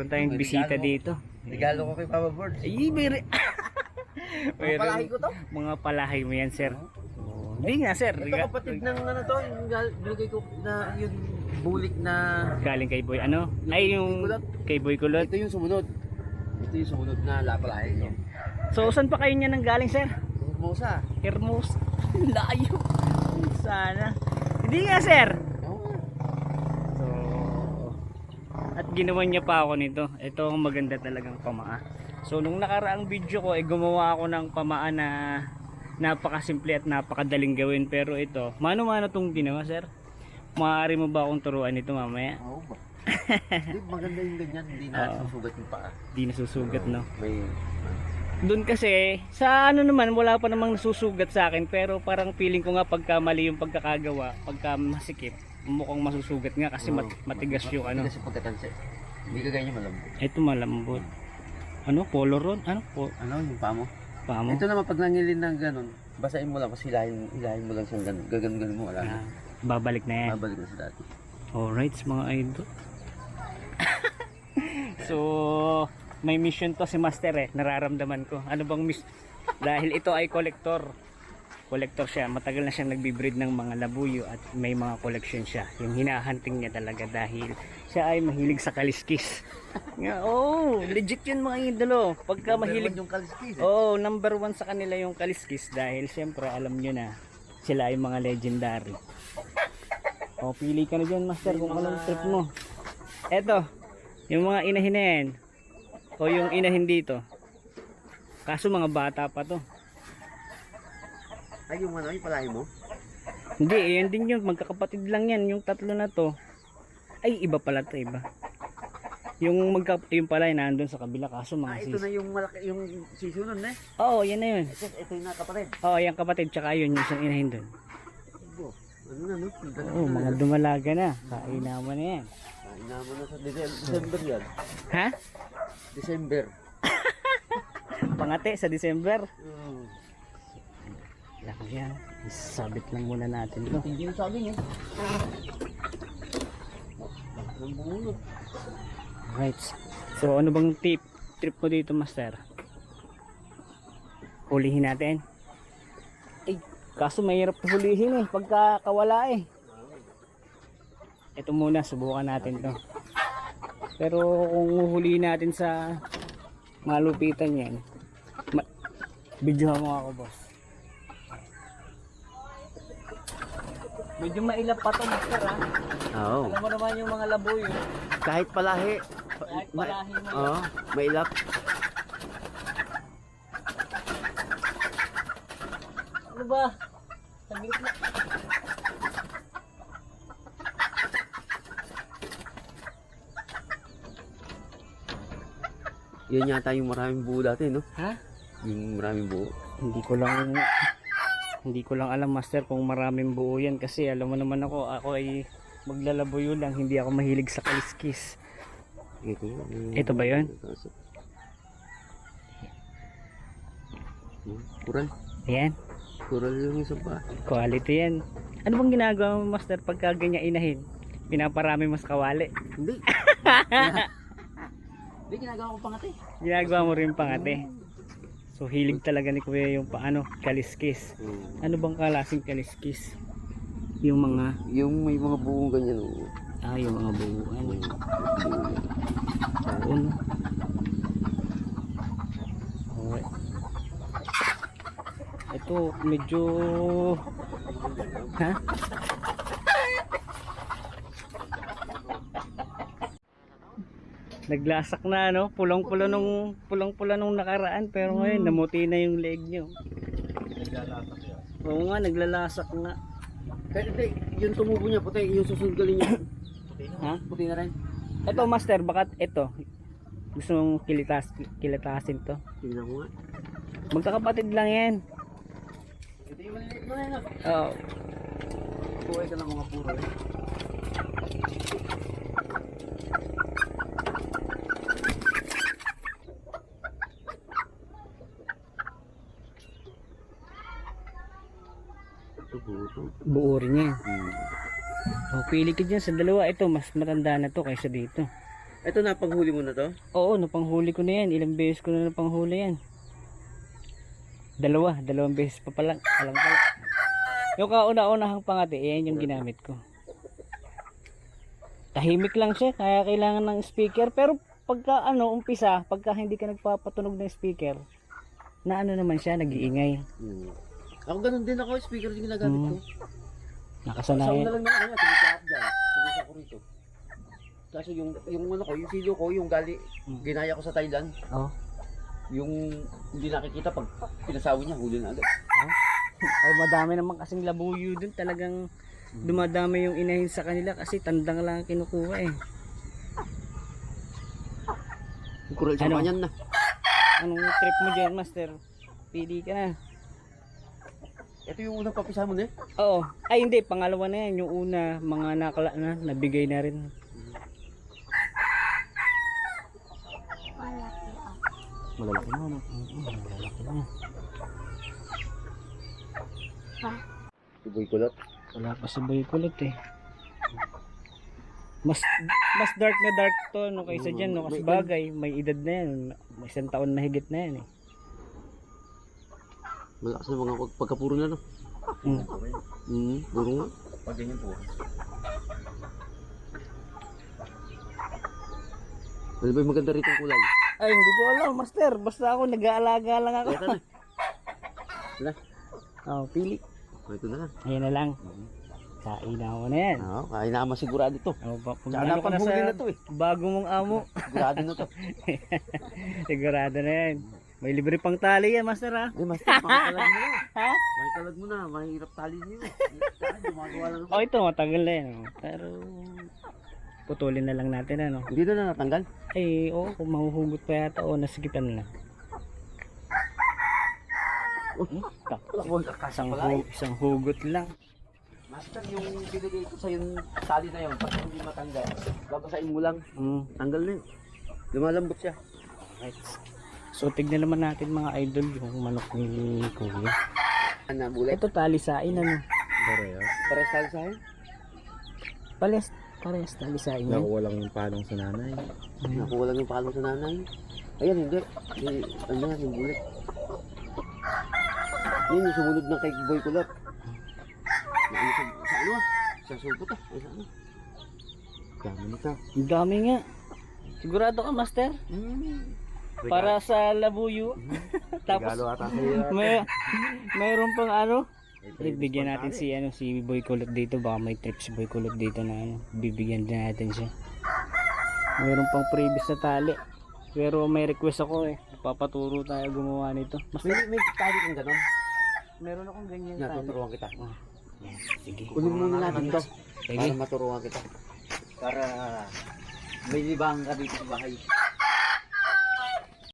Meron tayong bisita dito. Regalo ko kay Papa Bird. Ay, Mga palahi ko to. Mga palahi mo yan, sir. Hindi nga, sir. Ito kapatid ng ano to, yung binigay ko na yung bulik na... Galing kay Boy, ano? Ay, yung kay Boy Kulot. Ito yung sumunod. Ito yung sumunod na lapalahi ko. So, saan pa kayo niya nang galing, sir? Hermosa. Hermosa. Layo. Sana. Hindi nga, sir. So, at ginawa niya pa ako nito. Ito ang maganda talagang pamaa. So, nung nakaraang video ko, gumawa ako ng pamaa na napakasimple at napakadaling gawin. Pero ito, mano-mano itong ginawa, sir. Maaari mo ba akong turuan ito mamaya? Oo ba? Hindi, maganda yung ganyan. Hindi na susugat yung paa. Hindi nasusugat, no? May... Doon kasi, sa ano naman, wala pa namang nasusugat sa akin. Pero parang feeling ko nga pagka mali yung pagkakagawa, pagka masikip, mukhang masusugat nga kasi matigas yung ano. Matigas yung pagkatansi. Hindi ka ganyan malambot. Ito malambot. Ano? Color ron? Ano? Ano yung paa mo? Paa mo? Ito naman pag nangilin ng ganun, basahin mo lang kasi hilahin mo lang siyang ganun. Gagan mo, wala na. Babalik na yan. Babalik na sa dati. Alright, mga idol. So, may mission to si Master nararamdaman ko. Ano bang dahil ito ay collector siya, matagal na siyang nagbi-breed ng mga labuyo at may mga collection siya. Yung hinahunting niya talaga dahil siya ay mahilig sa kaliskis. Legit yun mga idolo. Pagka mahilig yung kaliskis number 1 sa kanila yung kaliskis dahil siyempre alam nyo na sila ay mga legendary. Pili ka na dyan, Master, kung anong trip mo. Eto, yung mga inahin na yan o yung inahin dito, kaso mga bata pa to. Ay, yung ano, yung palahi mo? Hindi, yan din yun, magkakapatid lang yan, yung tatlo na to. Ay, iba pala to, iba. Yung pala nandun sa kabila, kaso mga ito na yung malaki, yung sisunod na Oo, yan na yun. Ito yung nakapatid. Oo, yung kapatid, tsaka yun, yung isang inahin dun. Ano na, no? Oo, mga dumalaga na. Kainaman na yan. Kainaman na sa December yan. Ha? December. Pangate sa December. Lako yan. Sabit lang muna natin ito. Hindi yung sabi niya. Ang bumulot. Right. So ano bang trip mo dito, Master? Hulihin natin. Ay, kaso mahirap hulihin pagka kawala Ito muna, subukan natin to. Pero kung huhulihin natin sa malupitan yan, videohan mo ako, boss. Medyo mailap pa to, Master, ha? Oo. Alam mo naman yung mga laboy. Kahit palahi. Kahit palahi mo. Oo, mailap. Ano ba? Saglit na. Yan yata yung maraming buo dati, no? Ha? Yung maraming buo. Hindi ko lang alam, Master, kung maraming buo yan kasi alam mo naman ako ay maglalabuyo lang, hindi ako mahilig sa kaliskis. Ito ba yun? Kural. Ayan, Kural yung isa pa. quality yan. Ano bang ginagawa mo, Master, pagka ganyan inahin? Pinaparami mas kawali? Hindi. Hindi, ginagawa ko pangati. Ginagawa mo rin pangate. So hilig talaga ni Kuya yung kaliskis. Ano bang klaseng kaliskis? Yung mga Yung may mga buong ganyan. yung mga buuan. Oo, no? Okay. Ito medyo naglasak na, no? Pulang-pula nung nakaraan, pero ngayon namuti na yung leg nyo. Naglalasak yan. Oo nga, naglalasak nga. Hindi, yung tumubo niya puti, yung susunod galing niya. Ha? Puti na rin. Ito, Master, baka ito gusto mong kilatasin to. Tingnan mo nga. Magkakapatid lang yan. Ito yung maliliit mo na yun. Oo. Buhay ka ng mga puro. Buo rin yan. Pili ka dyan sa dalawa. Ito mas matanda na to kaysa dito. Ito na, panghuli mo na to? Oo, napanghuli ko na yan. Ilang beses ko na napanghuli yan. Dalawang beses pa pala. Alam pala. Yung kauna-unahang pangati, yan yung ginamit ko. Tahimik lang siya, kaya kailangan ng speaker. Pero pagka umpisa, pagka hindi ka nagpapatunog ng speaker, na naman siya, nag-iingay. Ako ganun din ako, speaker din ginagamit ko. Sa Nakasanayan. una lang na kanya, tumitap dyan. Tumisa ko rito. Kaso yung yung silo ko, yung ginaya ko sa Thailand, Oh. yung hindi nakikita pag pinasawi niya, huli na agad. Ay, madami naman kasing labuyo dun. Talagang dumadami yung inahin sa kanila kasi tandang lang ang kinukuha eh. Yung kural sa Ano? kanyan na. Anong trip mo dyan, master? Pili ka na. Ito yung unang papisa mo na eh. Oo. Ay, hindi. Pangalawa na yan. Yung una, mga nakala na. Nabigay na rin. Malalaki mo, no? Malalaki na. Tuboy kulot. Wala pa sa boy kulot eh. Mas dark na dark to no kaysa dyan no kasi bagay may edad na yan, may 1 taon na higit na yan eh. Malakas na mga pagkapuro na, no? Puro nga. Pag ganyan po. Ano ba yung maganda rito ang kulay? Ay hindi ko alam master, basta ako nag-aalaga lang ako. Ito na. Wala. Oh, pili. Ito na lang. Ayan na lang. Kain na ako na yan. Oo, kaya na masigurado to. Oh, Tsaka napanghuli na to eh. bago mong amo. Sigurado na to. Sigurado na yan. May libre pang tali yan master ha. Eh, master, makikalag mo na. Ha? Makikalag mo na, mahirap tali niyo. Gumagawa lang ako. Oh ito matagal na yan. Oh. Pero putulin na lang natin ano. Hindi na natanggal. Ay oo, kung mahuhugot pa yata o nasigitan na. Isang hugot lang. Master, yung binigay ko sa yung tali na yun, pag hindi matanggal, babasain mo lang, tanggal na yun. Lumalambot siya. Right. So tignan naman natin mga idol yung manok ni Kuya. Ano, bulit? Ito talisain ano. Pares tali sa akin? Parehas talisain yan. Nakuha lang yung palong sa nanay. Nakuha lang yung palong sa nanay. Ayan, hindi. Ano yan, yung bulit. Yun, yung sumunod ng kay Boy Kulot. Sa ano ah? Sa sulpot ah. Ay, sa ano? Dami nito. Ang dami nga. Sigurado ka master? Para sa labuyo. Tapos Regalo ata sa'yo. mayroon pang ano. Bigyan natin si Boy Kulot dito. Baka may trip si Boy Kulot dito na ano. Bibigyan din natin siya. Mayroon pang previous na tali. Pero may request ako eh. Papaturo tayo gumawa nito. May tali kang ganon. Meron akong ganyan tali. Natuturuan kita. Yan, sige. Kunin muna natin to. Sige. Para maturuan kita. Para may libang ka dito sa bahay.